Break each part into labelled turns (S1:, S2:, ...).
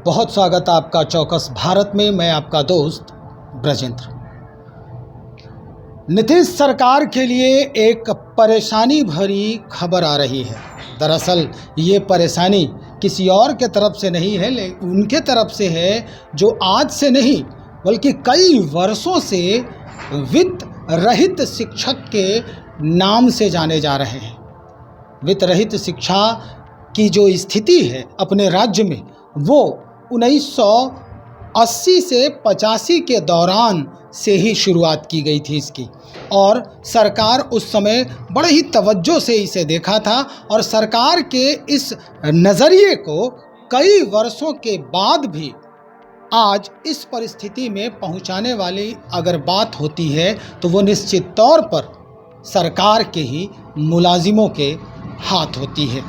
S1: बहुत स्वागत आपका चौकस भारत में। मैं आपका दोस्त ब्रजेंद्र। नीतीश सरकार के लिए एक परेशानी भरी खबर आ रही है। दरअसल ये परेशानी किसी और के तरफ से नहीं है, लेकिन उनके तरफ से है जो आज से नहीं बल्कि कई वर्षों से वित्त रहित शिक्षक के नाम से जाने जा रहे हैं। वित्त रहित शिक्षा की जो स्थिति है अपने राज्य में, वो 1980 से 85 के दौरान से ही शुरुआत की गई थी इसकी, और सरकार उस समय बड़े ही तवज्जो से इसे देखा था। और सरकार के इस नज़रिए को कई वर्षों के बाद भी आज इस परिस्थिति में पहुंचाने वाली अगर बात होती है तो वो निश्चित तौर पर सरकार के ही मुलाजिमों के हाथ होती है।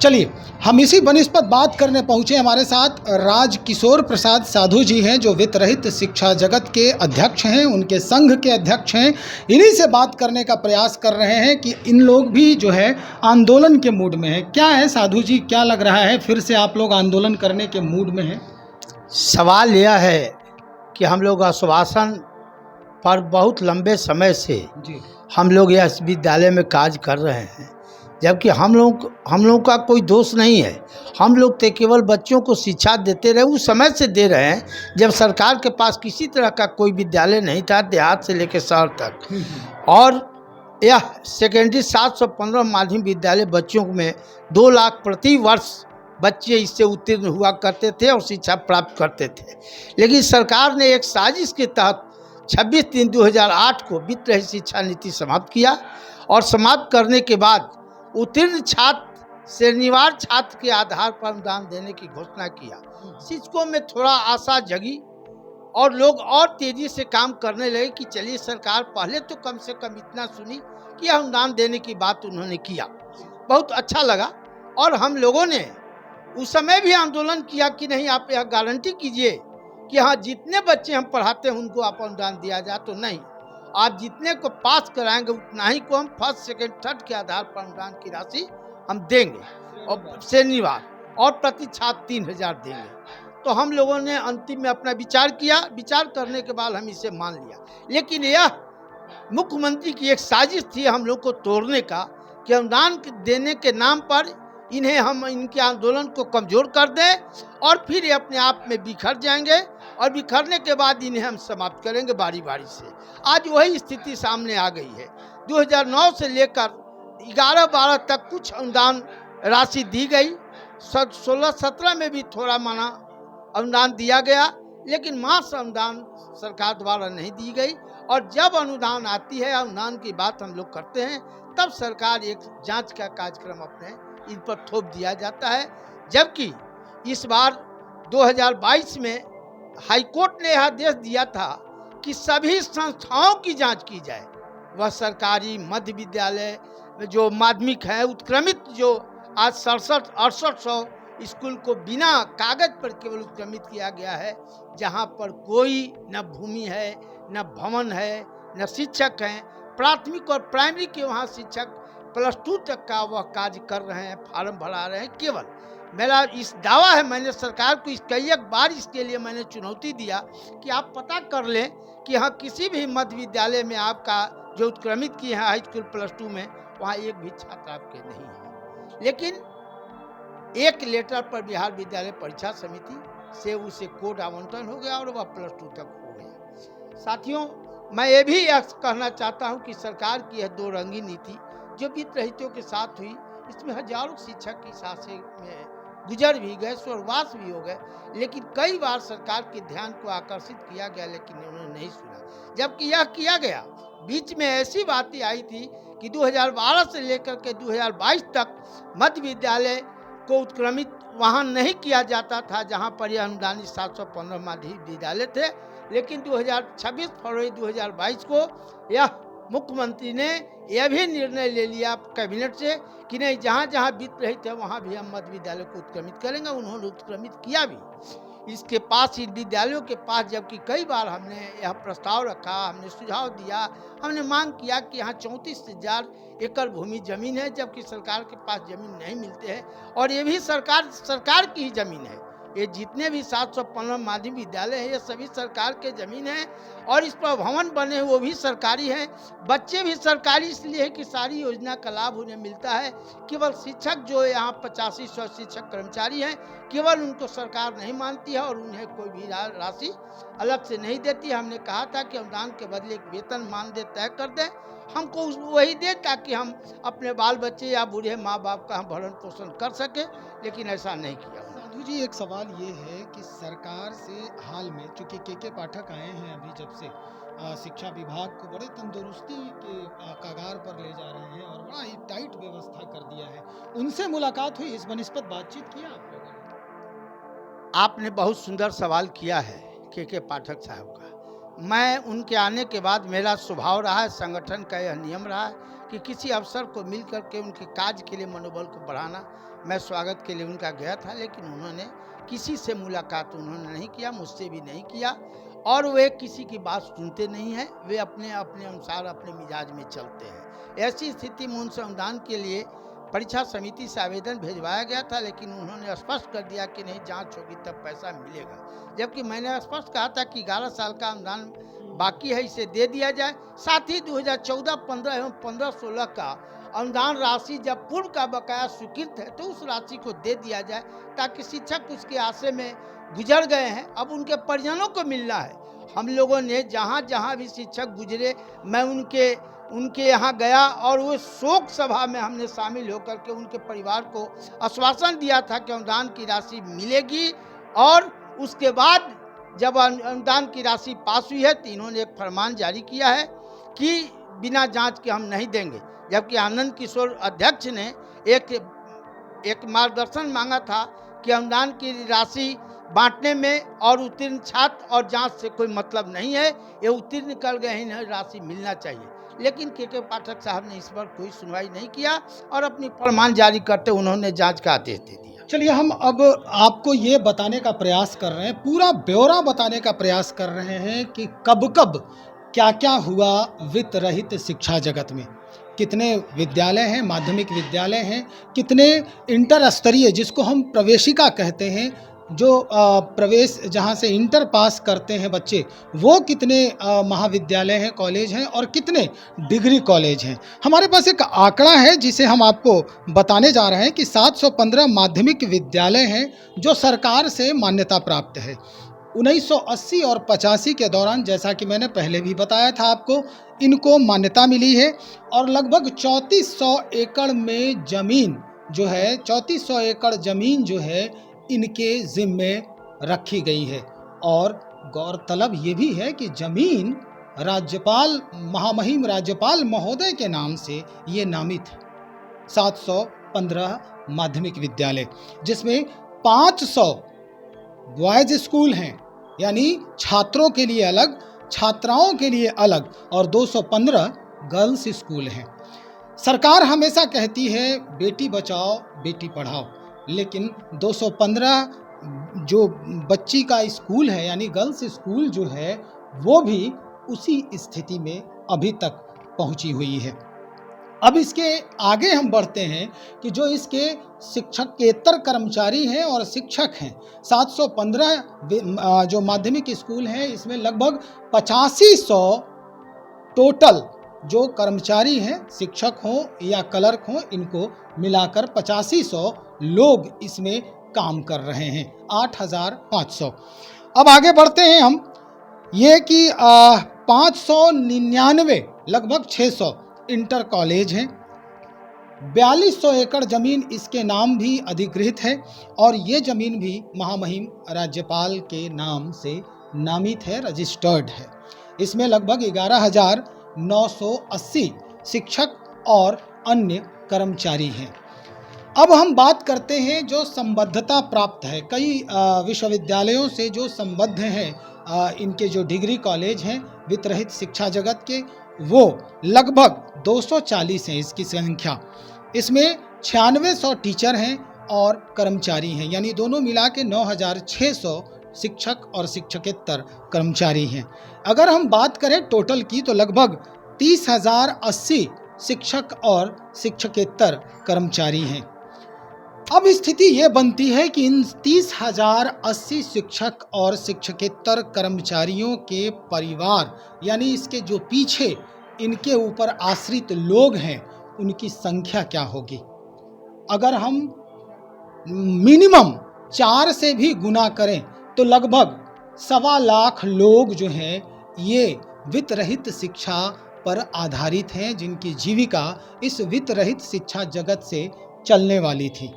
S1: चलिए, हम इसी बनिस्पत बात करने पहुँचे। हमारे साथ राजकिशोर प्रसाद साधु जी हैं, जो वित्त रहित शिक्षा जगत के अध्यक्ष हैं, उनके संघ के अध्यक्ष हैं। इन्हीं से बात करने का प्रयास कर रहे हैं कि इन लोग भी जो है आंदोलन के मूड में है। क्या है साधु जी, क्या लग रहा है फिर से आप लोग आंदोलन करने के मूड में हैं?
S2: सवाल यह है कि हम लोग आश्वासन पर बहुत लंबे समय से हम लोग इस विद्यालय में कार्य कर रहे हैं, जबकि हम लोग का कोई दोष नहीं है। हम लोग तो केवल बच्चों को शिक्षा देते रहे, उस समय से दे रहे हैं जब सरकार के पास किसी तरह का कोई विद्यालय नहीं था, देहात से लेकर शहर तक। और यह सेकेंडरी 715 माध्यमिक विद्यालय बच्चों में 2 लाख प्रति वर्ष बच्चे इससे उत्तीर्ण हुआ करते थे और शिक्षा प्राप्त करते थे। लेकिन सरकार ने एक साजिश के तहत 26/3/2008 को वित्त रहित शिक्षा नीति समाप्त किया, और समाप्त करने के बाद उत्तीर्ण छात्र श्रेणीवार छात्र के आधार पर अनुदान देने की घोषणा किया। शिक्षकों में थोड़ा आशा जगी और लोग और तेजी से काम करने लगे कि चलिए, सरकार पहले तो कम से कम इतना सुनी कि अनुदान देने की बात उन्होंने किया, बहुत अच्छा लगा। और हम लोगों ने उस समय भी आंदोलन किया कि नहीं, आप यह गारंटी कीजिए कि हाँ, जितने बच्चे हम पढ़ाते हैं उनको आप अनुदान दिया जाए। तो नहीं, आप जितने को पास कराएंगे उतना ही को हम फर्स्ट सेकंड थर्ड के आधार पर अनुदान की राशि हम देंगे, और श्रेणीवार, और प्रति छात्र 3000 देंगे। तो हम लोगों ने अंतिम में अपना विचार किया। विचार करने के बाद हम इसे मान लिया। लेकिन यह मुख्यमंत्री की एक साजिश थी हम लोग को तोड़ने का, कि अनुदान देने के नाम पर इन्हें हम इनके आंदोलन को कमज़ोर कर दें और फिर ये अपने आप में बिखर जाएंगे, और बिखरने के बाद इन्हें हम समाप्त करेंगे बारी बारी से। आज वही स्थिति सामने आ गई है। 2009 से लेकर 11-12 तक कुछ अनुदान राशि दी गई, 16-17 में भी थोड़ा माना अनुदान दिया गया, लेकिन मास अनुदान सरकार द्वारा नहीं दी गई। और जब अनुदान आती है, अनुदान की बात हम लोग करते हैं, तब सरकार एक जांच का कार्यक्रम अपने इन पर थोप दिया जाता है। जबकि इस बार 2022 में हाईकोर्ट ने यह आदेश दिया था कि सभी संस्थाओं की जांच की जाए। वह सरकारी मध्य विद्यालय जो माध्यमिक है, उत्क्रमित जो आज 67-6800 स्कूल को बिना कागज पर केवल उत्क्रमित किया गया है, जहां पर कोई न भूमि है, न भवन है, न शिक्षक हैं। प्राथमिक और प्राइमरी के वहाँ शिक्षक +2 तक का वह कार्य कर रहे हैं, फार्म भरा रहे हैं। केवल मेरा इस दावा है, मैंने सरकार को कई एक बार इसके लिए मैंने चुनौती दिया कि आप पता कर लें कि हाँ, किसी भी मध्य विद्यालय में आपका जो उत्क्रमित किए हैं हाई स्कूल +2 में, वहाँ एक भी छात्र आपके नहीं है। लेकिन एक लेटर पर बिहार विद्यालय परीक्षा समिति से उसे कोड आवंटन हो गया और वह +2 तक हो गया। साथियों, मैं ये भी कहना चाहता हूँ कि सरकार की यह 2 रंगी नीति जो वित्त रहितों के साथ हुई, इसमें हजारों शिक्षक की सांसें में गुजर भी गए, स्वर्गवास भी हो गए। लेकिन कई बार सरकार के ध्यान को आकर्षित किया गया, लेकिन उन्होंने नहीं सुना। जबकि यह किया गया, बीच में ऐसी बातें आई थी कि 2012 से लेकर के 2022 तक मध्य विद्यालय को उत्क्रमित वहाँ नहीं किया जाता था, जहाँ पर यह अनुदानित 715 माध्यमिक विद्यालय थे। लेकिन 26 फरवरी 2022 को यह मुख्यमंत्री ने यह भी निर्णय ले लिया कैबिनेट से कि नहीं, जहाँ जहाँ वित्त रहित है वहाँ भी हम मध्य विद्यालय को उत्क्रमित करेंगे। उन्होंने उत्क्रमित किया भी। इसके पास, इन विद्यालयों के पास, जबकि कई बार हमने यह प्रस्ताव रखा, हमने सुझाव दिया, हमने मांग किया कि यहाँ 34,000 एकड़ भूमि जमीन है, जबकि सरकार के पास जमीन नहीं मिलते हैं। और ये भी सरकार की ही जमीन है, ये जितने भी 715 माध्यमिक विद्यालय हैं ये सभी सरकार के ज़मीन है और इस पर भवन बने हैं वो भी सरकारी हैं। बच्चे भी सरकारी इसलिए है कि सारी योजना का लाभ उन्हें मिलता है। केवल शिक्षक जो यहाँ 8500 शिक्षक कर्मचारी हैं, केवल उनको सरकार नहीं मानती है और उन्हें कोई भी राशि अलग से नहीं देती। हमने कहा था कि अनुदान के बदले एक वेतन मानदेय तय कर दें, हमको वही दे ताकि हम अपने बाल बच्चे या बूढ़े माँ बाप का हम भरण पोषण कर सके, लेकिन ऐसा नहीं किया।
S1: साधु जी, एक सवाल ये है कि सरकार से हाल में, चूंकि के पाठक आए हैं अभी जब से शिक्षा विभाग को बड़े तंदुरुस्ती के कगार पर ले जा रहे हैं और बड़ा ही टाइट व्यवस्था कर दिया है, उनसे मुलाकात हुई, इस बनिस्बत बातचीत किया आप लोगों ने?
S2: आपने बहुत सुंदर सवाल किया है के पाठक साहब का। मैं उनके आने के बाद मेरा स्वभाव रहा है, संगठन का यह नियम रहा है कि किसी अफसर को मिल करके उनके कार्य के लिए मनोबल को बढ़ाना। मैं स्वागत के लिए उनका गया था, लेकिन उन्होंने किसी से मुलाकात उन्होंने नहीं किया, मुझसे भी नहीं किया और वे किसी की बात सुनते नहीं हैं। वे अपने अपने अनुसार अपने मिजाज में चलते हैं। ऐसी स्थिति में उनसे अनुदान के लिए परीक्षा समिति से आवेदन भेजवाया गया था, लेकिन उन्होंने स्पष्ट कर दिया कि नहीं, जांच होगी तब पैसा मिलेगा। जबकि मैंने स्पष्ट कहा था कि 11 साल का अनुदान बाकी है, इसे दे दिया जाए। साथ ही 2014, 15 एवं 15-16 का अनुदान राशि जब पूर्व का बकाया स्वीकृत है तो उस राशि को दे दिया जाए, ताकि शिक्षक उसके आशय में गुजर गए हैं, अब उनके परिजनों को मिलना है। हम लोगों ने जहाँ जहाँ भी शिक्षक गुजरे, मैं उनके यहाँ गया और वो शोक सभा में हमने शामिल होकर के उनके परिवार को आश्वासन दिया था कि अनुदान की राशि मिलेगी। और उसके बाद जब अनुदान की राशि पास हुई है तो इन्होंने एक फरमान जारी किया है कि बिना जांच के हम नहीं देंगे। जबकि आनंद किशोर अध्यक्ष ने एक मार्गदर्शन मांगा था कि अनुदान की राशि बांटने में और उत्तीर्ण छात्र और जांच से कोई मतलब नहीं है, ये उत्तीर्ण कर गए हैं, इन्हें राशि मिलना चाहिए। लेकिन के पाठक साहब ने इस पर कोई सुनवाई नहीं किया और अपनी फरमान जारी करते उन्होंने जांच का आदेश दे दिया।
S1: चलिए, हम अब आपको ये बताने का प्रयास कर रहे हैं, पूरा ब्यौरा बताने का प्रयास कर रहे हैं कि कब कब क्या क्या हुआ वित्त रहित शिक्षा जगत में। कितने विद्यालय हैं, माध्यमिक विद्यालय हैं, कितने इंटर स्तरीय, जिसको हम प्रवेशिका कहते हैं, जो प्रवेश जहाँ से इंटर पास करते हैं बच्चे, वो कितने महाविद्यालय हैं, कॉलेज हैं और कितने डिग्री कॉलेज हैं। हमारे पास एक आंकड़ा है जिसे हम आपको बताने जा रहे हैं कि 715 माध्यमिक विद्यालय हैं जो सरकार से मान्यता प्राप्त है। 1980 और 85 के दौरान, जैसा कि मैंने पहले भी बताया था आपको, इनको मान्यता मिली है और लगभग 3400 एकड़ में ज़मीन जो है, 3400 एकड़ ज़मीन जो है इनके ज़िम्मे रखी गई है। और गौरतलब ये भी है कि ज़मीन राज्यपाल, महामहिम राज्यपाल महोदय के नाम से ये नामित है। 715 माध्यमिक विद्यालय, जिसमें 500 बॉयज़ स्कूल हैं, यानी छात्रों के लिए अलग, छात्राओं के लिए अलग, और 215 गर्ल्स स्कूल हैं। सरकार हमेशा कहती है बेटी बचाओ बेटी पढ़ाओ, लेकिन 215 जो बच्ची का स्कूल है, यानी गर्ल्स स्कूल जो है, वो भी उसी स्थिति में अभी तक पहुंची हुई है। अब इसके आगे हम बढ़ते हैं कि जो इसके शिक्षकेतर कर्मचारी हैं और शिक्षक हैं, 715 जो माध्यमिक स्कूल हैं, इसमें लगभग 8500 टोटल जो कर्मचारी हैं, शिक्षक हों या क्लर्क हों, इनको मिलाकर 8500 लोग इसमें काम कर रहे हैं, 8500। अब आगे बढ़ते हैं हम, ये कि 599 लगभग 600 इंटर कॉलेज हैं, 4200 एकड़ ज़मीन इसके नाम भी अधिकृत है और ये ज़मीन भी महामहिम राज्यपाल के नाम से नामित है, रजिस्टर्ड है। इसमें लगभग 11,980 शिक्षक और अन्य कर्मचारी हैं। अब हम बात करते हैं जो संबद्धता प्राप्त है, कई विश्वविद्यालयों से जो संबद्ध हैं, इनके जो डिग्री कॉलेज हैं वित्त रहित शिक्षा जगत के, वो लगभग 240 हैं इसकी संख्या। इसमें 9600 टीचर हैं और कर्मचारी हैं, यानी दोनों मिला के 9600 शिक्षक और शिक्षकेतर कर्मचारी हैं। अगर हम बात करें टोटल की तो लगभग 30,080 शिक्षक और शिक्षकेतर कर्मचारी हैं। अब स्थिति ये बनती है कि इन 30,080 शिक्षक और शिक्षकेतर कर्मचारियों के परिवार, यानी इसके जो पीछे इनके ऊपर आश्रित लोग हैं, उनकी संख्या क्या होगी। अगर हम मिनिमम 4 से भी गुना करें तो लगभग 1.25 लाख लोग जो हैं ये वित्त रहित शिक्षा पर आधारित हैं, जिनकी जीविका इस वित्त रहित शिक्षा जगत से चलने वाली थी।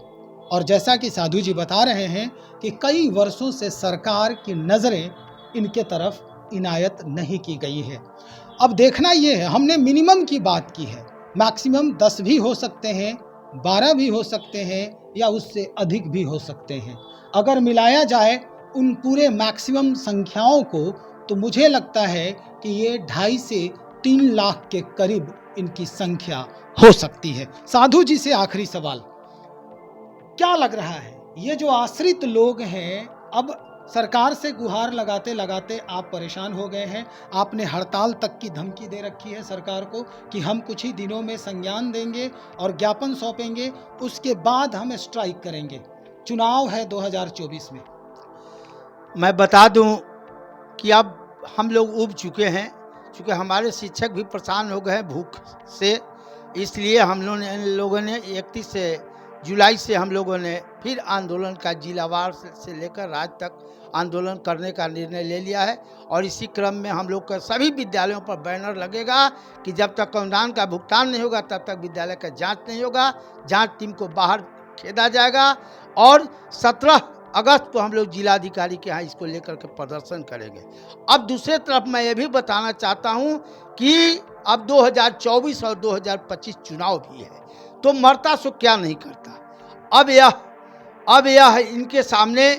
S1: और जैसा कि साधु जी बता रहे हैं कि कई वर्षों से सरकार की नज़रें इनके तरफ इनायत नहीं की गई है। अब देखना ये है, हमने मिनिमम की बात की है, मैक्सिमम 10 भी हो सकते हैं, 12 भी हो सकते हैं, या उससे अधिक भी हो सकते हैं। अगर मिलाया जाए उन पूरे मैक्सिमम संख्याओं को तो मुझे लगता है कि ये 2.5 से 3 लाख के करीब इनकी संख्या हो सकती है। साधु जी से आखिरी सवाल, क्या लग रहा है ये जो आश्रित लोग हैं, अब सरकार से गुहार लगाते लगाते आप परेशान हो गए हैं, आपने हड़ताल तक की धमकी दे रखी है सरकार को कि हम कुछ ही दिनों में संज्ञान देंगे और ज्ञापन सौंपेंगे, उसके बाद हम स्ट्राइक करेंगे। चुनाव है 2024 में।
S2: मैं बता दूं कि अब हम लोग उब चुके हैं, चूँकि हमारे शिक्षक भी परेशान हो गए हैं भूख से, इसलिए हम लोगों ने 31 जुलाई से हम लोगों ने फिर आंदोलन का जिलावार से लेकर राज्य तक आंदोलन करने का निर्णय ले लिया है। और इसी क्रम में हम लोग का सभी विद्यालयों पर बैनर लगेगा कि जब तक अनुदान का भुगतान नहीं होगा तब तक विद्यालय का जांच नहीं होगा, जांच टीम को बाहर खेदा जाएगा। और 17 अगस्त को हम लोग जिलाधिकारी के यहाँ इसको लेकर के प्रदर्शन करेंगे। अब दूसरे तरफ मैं ये भी बताना चाहता हूँ कि अब 2024 और 2025 चुनाव भी है, तो मरता सो क्या नहीं करता। अब यह इनके सामने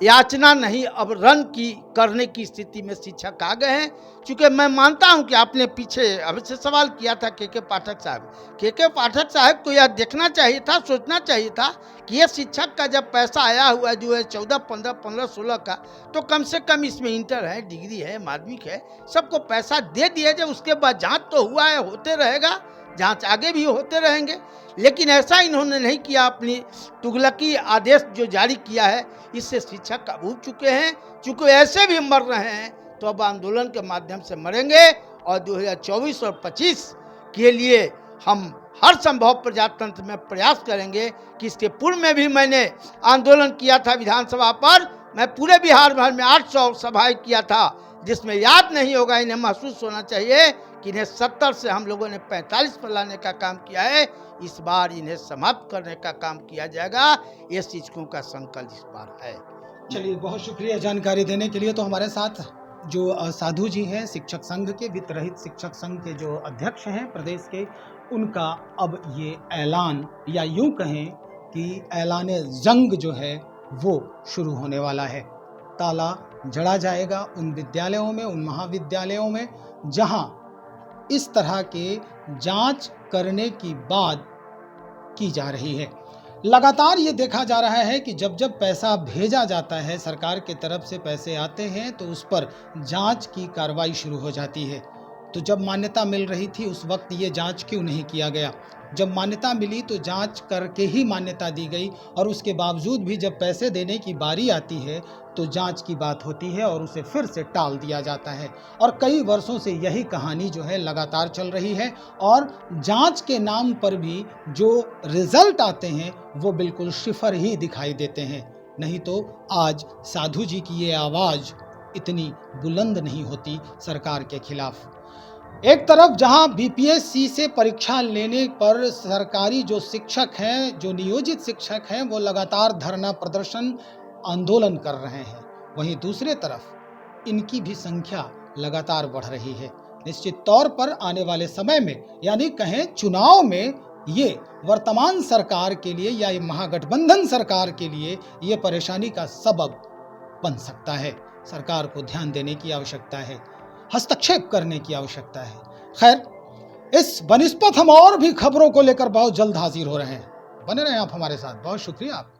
S2: याचना नहीं, अब रन की करने की स्थिति में शिक्षक आ गए हैं। चूँकि मैं मानता हूं कि आपने पीछे अभी से सवाल किया था के पाठक साहब, के पाठक साहब को यह देखना चाहिए था, सोचना चाहिए था कि ये शिक्षक का जब पैसा आया हुआ जो है 14, 15, 15, 16 का, तो कम से कम इसमें इंटर है, डिग्री है, माध्यमिक है, सबको पैसा दे दिया जाए। उसके बाद जांच तो हुआ है, होते रहेगा, जांच आगे भी होते रहेंगे, लेकिन ऐसा इन्होंने नहीं किया। अपनी तुगलकी आदेश जो जारी किया है, इससे शिक्षक का भूल चुके हैं। चूँकि ऐसे भी मर रहे हैं तो अब आंदोलन के माध्यम से मरेंगे। और 2024 और 25 के लिए हम हर संभव प्रजातंत्र में प्रयास करेंगे कि इसके पूर्व में भी मैंने आंदोलन किया था विधानसभा पर। मैं पूरे बिहार भर में 800 सभाएं किया था, जिसमें याद नहीं होगा, इन्हें महसूस होना चाहिए कि इन्हें 70 से हम लोगों ने 45 पर लाने का काम किया है। इस बार इन्हें समाप्त करने का काम किया जाएगा, ये शिक्षकों का संकल्प इस बार है।
S1: चलिए, बहुत शुक्रिया जानकारी देने के लिए। तो हमारे साथ जो साधु जी हैं, शिक्षक संघ के, वित्त रहित शिक्षक संघ के जो अध्यक्ष हैं प्रदेश के, उनका अब ये ऐलान, या यूं कहें कि ऐलाने जंग जो है वो शुरू होने वाला है। ताला जड़ा जाएगा उन विद्यालयों में, उन महाविद्यालयों में जहां इस तरह के जांच करने की बात की जा रही है। लगातार ये देखा जा रहा है कि जब जब पैसा भेजा जाता है, सरकार की तरफ से पैसे आते हैं, तो उस पर जांच की कार्रवाई शुरू हो जाती है। तो जब मान्यता मिल रही थी उस वक्त ये जांच क्यों नहीं किया गया? जब मान्यता मिली तो जांच करके ही मान्यता दी गई, और उसके बावजूद भी जब पैसे देने की बारी आती है तो जांच की बात होती है और उसे फिर से टाल दिया जाता है। और कई वर्षों से यही कहानी जो है लगातार चल रही है, और जांच के नाम पर भी जो रिजल्ट आते हैं वो बिल्कुल शिफर ही दिखाई देते हैं। नहीं तो आज साधु जी की ये आवाज़ इतनी बुलंद नहीं होती सरकार के खिलाफ। एक तरफ जहां बीपीएससी से परीक्षा लेने पर सरकारी जो शिक्षक हैं, जो नियोजित शिक्षक हैं, वो लगातार धरना प्रदर्शन आंदोलन कर रहे हैं, वहीं दूसरे तरफ इनकी भी संख्या लगातार बढ़ रही है। निश्चित तौर पर आने वाले समय में, यानी कहें चुनाव में, ये वर्तमान सरकार के लिए या ये महागठबंधन सरकार के लिए ये परेशानी का सबब बन सकता है। सरकार को ध्यान देने की आवश्यकता है, हस्तक्षेप करने की आवश्यकता है। खैर, इस बनिस्पत हम और भी खबरों को लेकर बहुत जल्द हाजिर हो रहे हैं। बने रहें आप हमारे साथ। बहुत शुक्रिया आपका।